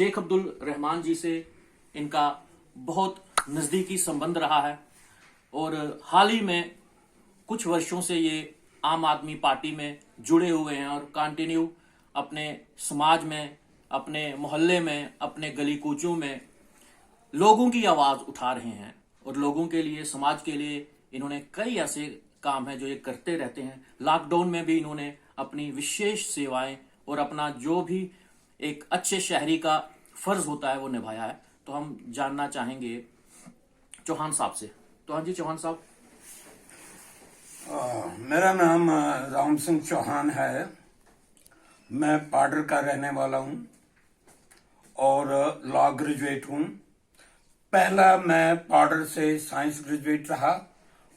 शेख अब्दुल रहमान जी से इनका बहुत नज़दीकी संबंध रहा है और हाल ही में कुछ वर्षों से ये आम आदमी पार्टी में जुड़े हुए हैं और कंटिन्यू अपने समाज में, अपने मोहल्ले में, अपने गली कूचों में लोगों की आवाज़ उठा रहे हैं और लोगों के लिए, समाज के लिए इन्होंने कई ऐसे काम हैं जो ये करते रहते हैं। लॉकडाउन में भी इन्होंने अपनी विशेष सेवाएं और अपना जो भी एक अच्छे शहरी का फर्ज होता है वो निभाया है। तो हम जानना चाहेंगे चौहान साहब से। तो हाँ जी चौहान साहब। मेरा नाम राम सिंह चौहान है। मैं पाडर का रहने वाला हूं और लॉ ग्रेजुएट हूं। पहला मैं पाडर से साइंस ग्रेजुएट रहा,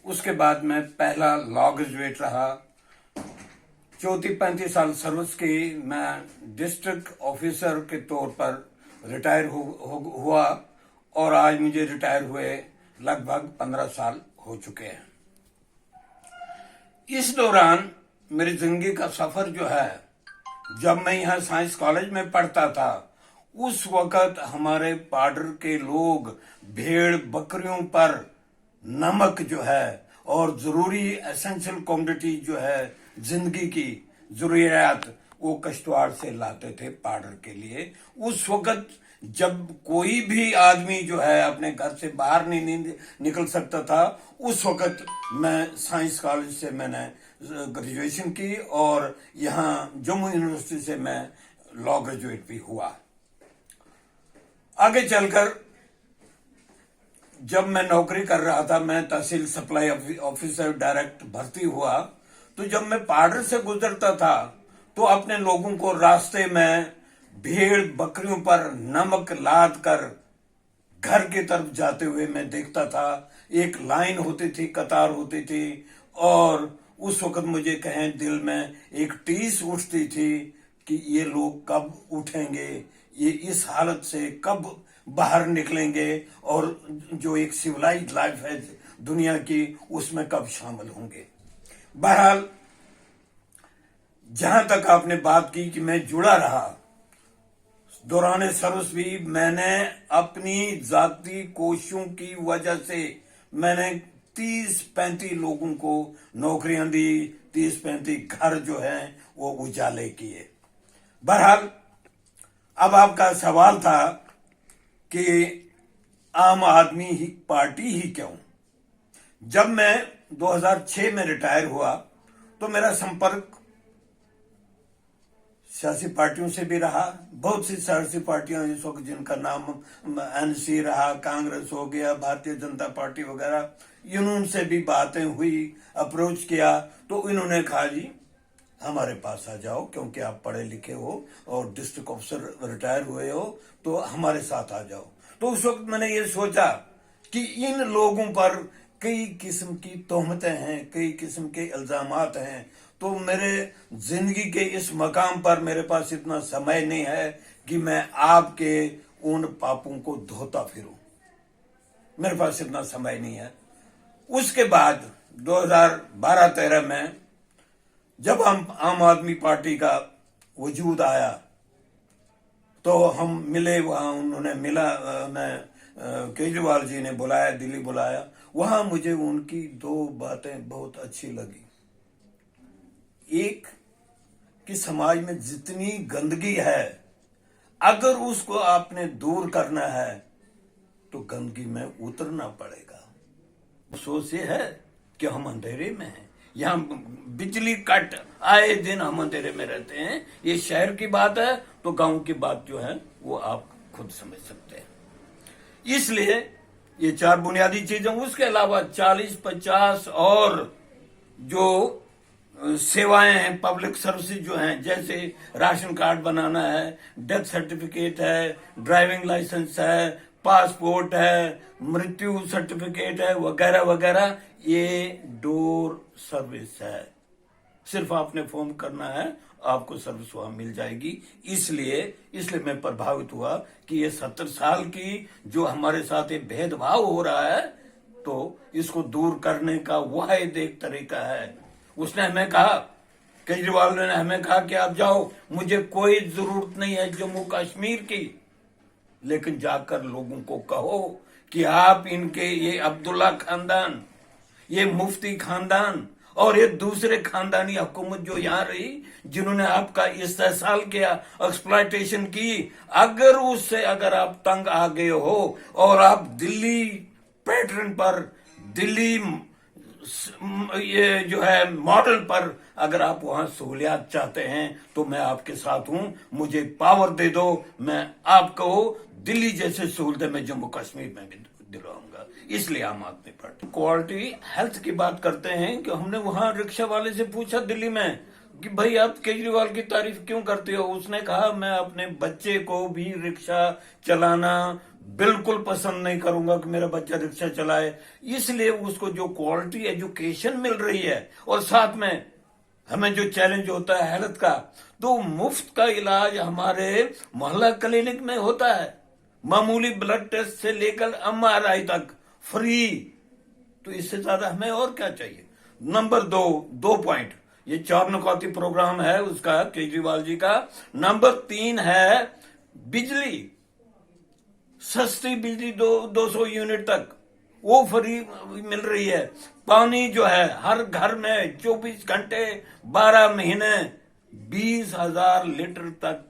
उसके बाद मैं पहला लॉ ग्रेजुएट रहा। 34-35 साल सर्विस की मैं डिस्ट्रिक्ट ऑफिसर के तौर पर रिटायर हुआ और आज मुझे रिटायर हुए लगभग 15 साल हो चुके हैं। इस दौरान मेरी जिंदगी का सफर जो है, जब मैं यहाँ साइंस कॉलेज में पढ़ता था उस वक्त हमारे पाडर के लोग भेड़ बकरियों पर नमक जो है और जरूरी एसेंशियल कमोडिटी जो है जिंदगी की जरूरियात वो किश्तवाड़ से लाते थे पाडर के लिए। उस वक्त जब कोई भी आदमी जो है अपने घर से बाहर नहीं निकल सकता था, उस वक्त मैं साइंस कॉलेज से मैंने ग्रेजुएशन की और यहाँ जम्मू यूनिवर्सिटी से मैं लॉ ग्रेजुएट भी हुआ। आगे चलकर जब मैं नौकरी कर रहा था, मैं तहसील सप्लाई ऑफिसर डायरेक्ट भर्ती हुआ, तो जब मैं पाडर से गुजरता था तो अपने लोगों को रास्ते में भेड़ बकरियों पर नमक लाद कर घर की तरफ जाते हुए मैं देखता था। एक लाइन होती थी, कतार होती थी और उस वक्त मुझे कहें दिल में एक टीस उठती थी कि ये लोग कब उठेंगे, ये इस हालत से कब बाहर निकलेंगे और जो एक सिविलाइज्ड लाइफ है दुनिया की उसमें कब शामिल होंगे। बहरहाल जहां तक आपने बात की कि मैं जुड़ा रहा, दौरान सर्विस भी मैंने अपनी जाती कोशिशों की वजह से मैंने 30-35 लोगों को नौकरियां दी, 30-35 घर जो हैं वो उजाले किए। बहरहाल अब आपका सवाल था कि आम आदमी ही पार्टी ही क्यों। जब मैं 2006 में रिटायर हुआ तो मेरा संपर्क सियासी पार्टियों से भी रहा। बहुत सी सियासी पार्टियां इस वक्त जिनका नाम एनसी रहा, कांग्रेस हो गया, भारतीय जनता पार्टी वगैरह, इन्होंने से भी बातें हुई, अप्रोच किया। तो इन्होंने कहा जी हमारे पास आ जाओ, क्योंकि आप पढ़े लिखे हो और डिस्ट्रिक्ट ऑफिसर रिटायर हुए हो, तो हमारे साथ आ जाओ। तो उस वक्त मैंने ये सोचा कि इन लोगों पर कई किस्म की तोहमतें हैं, कई किस्म के इल्जामात हैं, तो मेरे जिंदगी के इस मकाम पर मेरे पास इतना समय नहीं है कि मैं आपके उन पापों को धोता फिरूं। मेरे पास इतना समय नहीं है। उसके बाद 2012-13 में जब हम आम आदमी पार्टी का वजूद आया तो हम मिले वहां, उन्होंने मिला, मैं केजरीवाल जी ने बुलाया, दिल्ली बुलाया। वहां मुझे उनकी 2 बातें बहुत अच्छी लगी। एक कि समाज में जितनी गंदगी है अगर उसको आपने दूर करना है तो गंदगी में उतरना पड़ेगा। अफसोस ये है कि हम अंधेरे में हैं, यहाँ बिजली कट आए दिन हम अंधेरे में रहते हैं। ये शहर की बात है तो गांव की बात जो है वो आप खुद समझ सकते हैं। इसलिए ये 4 बुनियादी चीजें, उसके अलावा 40-50 और जो सेवाएं हैं, पब्लिक सर्विसेज जो हैं, जैसे राशन कार्ड बनाना है, डेथ सर्टिफिकेट है, ड्राइविंग लाइसेंस है, पासपोर्ट है, मृत्यु सर्टिफिकेट है, वगैरह वगैरह, ये डोर सर्विस है। सिर्फ आपने फॉर्म करना है, आपको सर्विस वहां मिल जाएगी। इसलिए मैं प्रभावित हुआ कि ये 70 साल की जो हमारे साथ ये भेदभाव हो रहा है, तो इसको दूर करने का वाहिद एक तरीका है। उसने हमें कहा, केजरीवाल ने हमें कहा कि आप जाओ, मुझे कोई जरूरत नहीं है जम्मू कश्मीर की, लेकिन जाकर लोगों को कहो कि आप इनके ये अब्दुल्ला खानदान, ये मुफ्ती खानदान और ये दूसरे खानदानी हुकूमत जो यहाँ रही, जिन्होंने आपका इस्तेसाल किया, एक्सप्लॉयटेशन की, अगर उससे अगर आप तंग आ गए हो और आप दिल्ली पैटर्न पर, दिल्ली ये जो है मॉडल पर अगर आप वहां सहूलियात चाहते हैं तो मैं आपके साथ हूं। मुझे पावर दे दो, मैं आपको दिल्ली जैसे सहूलतें मैं जम्मू कश्मीर में भी दिलाऊंगा। इसलिए आम आदमी पार्टी क्वालिटी हेल्थ की बात करते हैं कि हमने वहां रिक्शा वाले से पूछा दिल्ली में कि भाई आप केजरीवाल की तारीफ क्यों करते हो। उसने कहा मैं अपने बच्चे को भी रिक्शा चलाना बिल्कुल पसंद नहीं करूंगा कि मेरा बच्चा रिक्शा चलाए, इसलिए उसको जो क्वालिटी एजुकेशन मिल रही है और साथ में हमें जो चैलेंज होता है हेल्थ का, तो मुफ्त का इलाज हमारे मोहल्ला क्लिनिक में होता है, मामूली ब्लड टेस्ट से लेकर एमआरआई तक फ्री। तो इससे ज्यादा हमें और क्या चाहिए। नंबर दो पॉइंट, ये चारनौकती प्रोग्राम है उसका केजरीवाल जी का। नंबर 3 है बिजली, सस्ती बिजली 200 यूनिट तक वो फ्री मिल रही है। पानी जो है हर घर में 24 घंटे 12 महीने 20,000 लीटर तक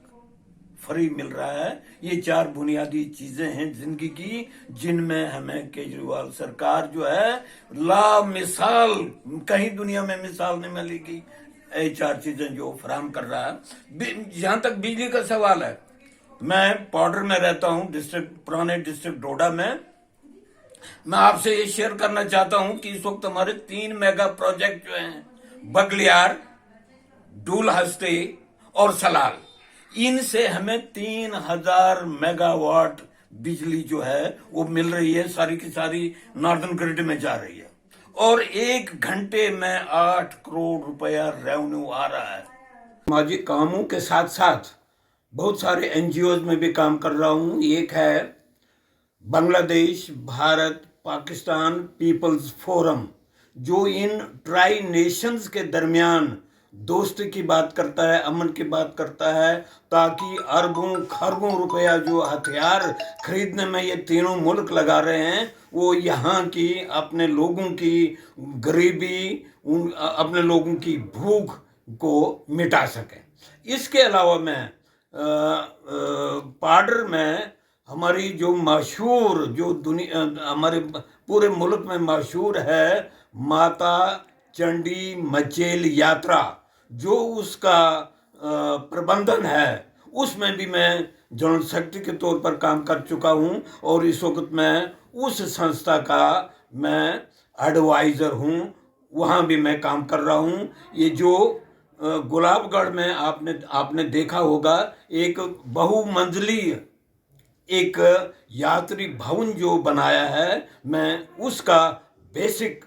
फ्री मिल रहा है। ये 4 बुनियादी चीजें हैं जिंदगी की, जिनमें हमें केजरीवाल सरकार जो है लामिसाल, कहीं दुनिया में मिसाल नहीं मिलेगी, ये 4 चीजें जो फराहम कर रहा है। जहां तक बिजली का सवाल है, मैं पाउडर में रहता हूं, पुराने डिस्ट्रिक्ट डोडा में। मैं आपसे ये शेयर करना चाहता हूं कि इस वक्त हमारे 3 मेगा प्रोजेक्ट जो हैं, बगलियार, डूलहस्ते और सलाल, इनसे हमें 3000 मेगावाट बिजली जो है वो मिल रही है, सारी की सारी नॉर्दर्न ग्रिड में जा रही है और 1 घंटे में 8 करोड़ रुपया रेवेन्यू आ रहा है। सामाजिक कामों के साथ साथ बहुत सारे एनजीओ में भी काम कर रहा हूं। एक है बांग्लादेश भारत पाकिस्तान पीपल्स फोरम, जो इन ट्राई नेशंस के दरमियान दोस्ती की बात करता है, अमन की बात करता है, ताकि अरबों खरबों रुपया जो हथियार खरीदने में ये तीनों मुल्क लगा रहे हैं, वो यहाँ की अपने लोगों की गरीबी, अपने लोगों की भूख को मिटा सके। इसके अलावा मैं पाडर में हमारी जो मशहूर, जो दुनिया हमारे पूरे मुल्क में मशहूर है, माता चंडी मचेल यात्रा, जो उसका प्रबंधन है, उसमें भी मैं जनरल सेक्रेटरी के तौर पर काम कर चुका हूं और इस वक्त मैं उस संस्था का मैं एडवाइजर हूं, वहां भी मैं काम कर रहा हूं। ये जो गुलाबगढ़ में आपने देखा होगा, एक बहुमंजिली एक यात्री भवन जो बनाया है, मैं उसका बेसिक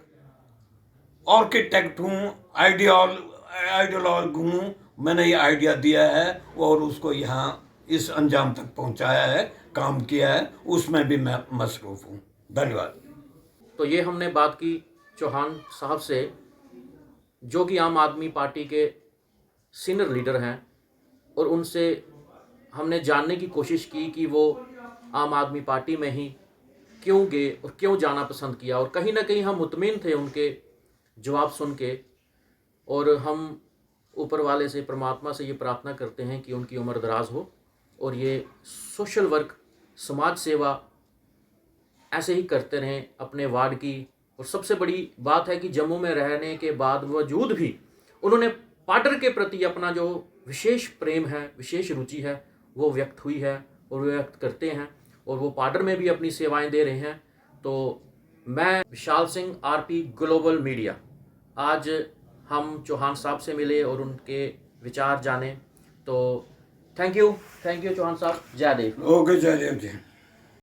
आर्किटेक्ट हूँ, आइडियोलॉग हूँ। मैंने ये आइडिया दिया है और उसको यहाँ इस अंजाम तक पहुँचाया है, काम किया है, उसमें भी मैं मसरूफ हूँ। धन्यवाद। तो ये हमने बात की चौहान साहब से, जो कि आम आदमी पार्टी के सीनियर लीडर हैं, और उनसे हमने जानने की कोशिश की कि वो आम आदमी पार्टी में ही क्यों गए और क्यों जाना पसंद किया। और कहीं ना कहीं हम मुतमिन थे उनके जवाब सुन के, और हम ऊपर वाले से, परमात्मा से ये प्रार्थना करते हैं कि उनकी उम्र दराज हो और ये सोशल वर्क, समाज सेवा ऐसे ही करते रहें अपने वार्ड की। और सबसे बड़ी बात है कि जम्मू में रहने के बावजूद भी उन्होंने पाडर के प्रति अपना जो विशेष प्रेम है, विशेष रुचि है, वो व्यक्त हुई है और व्यक्त करते हैं, और वो पाडर में भी अपनी सेवाएं दे रहे हैं। तो मैं Vishal Singh, RP global media, आज हम चौहान साहब से मिले और उनके विचार जाने। तो थैंक यू चौहान साहब। जय देव। ओके, जय देव जी।